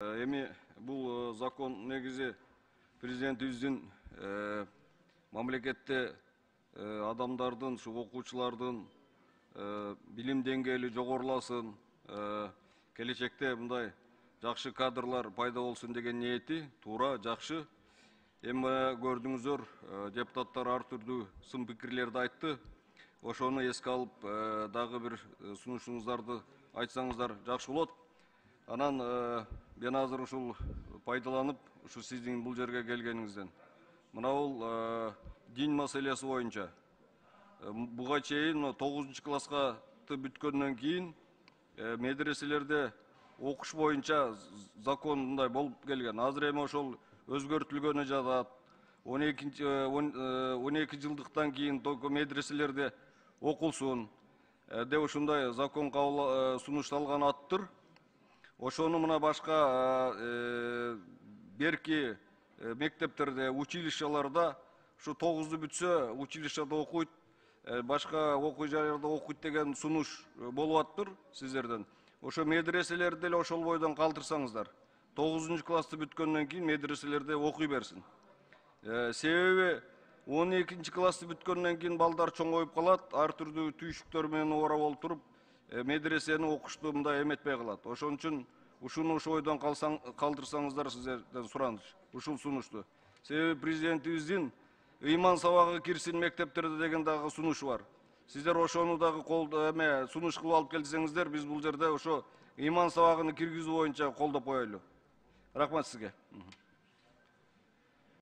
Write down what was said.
Эми бул закон негизи президентибиздин мамлекетте адамдардын, ушу окуучулардын билим деңгээли жогоруласын, келечекте мындай жакшы кадрлар пайда болсун деген ниети туура, жакшы. Эми көрдүңүздөр, депутаттар ар түрдүү сын пикирлерди айтты. Ошону эске алып, дагы бир сунушуңуздарды айтсаңыздар жакшы болот. Анан мен азыр ушул пайдаланып, ушу сиздин бул жерге келгениңизден. Мына бул дин маселеси боюнча. Буга чейин 9 класска бүткөндөн кийин медреселерде окуш боюнча закон мындай болуп келген. Азыр эми ошол өзгөртүлгөнү жатат. 12 жылдыктан кийин только медреселерде окулсун деп ушундай закон сунушталган аттыр. Ошону мына башка берки мектептерде, училищаларда ушу 9-ду бүтсө училищада окуйт, башка окуу жайларда окуйт деген сунуш болуп аттыр сиздерден. Ошо медреселерди деле ошол бойдон калтырсаңыздар. 9 классты бүткөндөн кийин медреселерде окуй берсин. Себеби 12 классты бүткөндөн кийин балдар чоңоюп калат, ар түрдүү түйшүктөр менен ора болуп туруп, медресени окушту мындай эметпей калат. Ошон үчүн ушуну ошол бойдон калтырсаңыздар сиздерден сураныч, ушул сунушту. Себеби президентибиздин ыйман сабагы кирсин мектептерде деген дагы сунушу бар. Сиздер ошону дагы сунуш кылып алып келсеңиздер, биз бул жерде ошо ыйман сабагын киргизүү боюнча колдоп коелу. Рахмат сизге.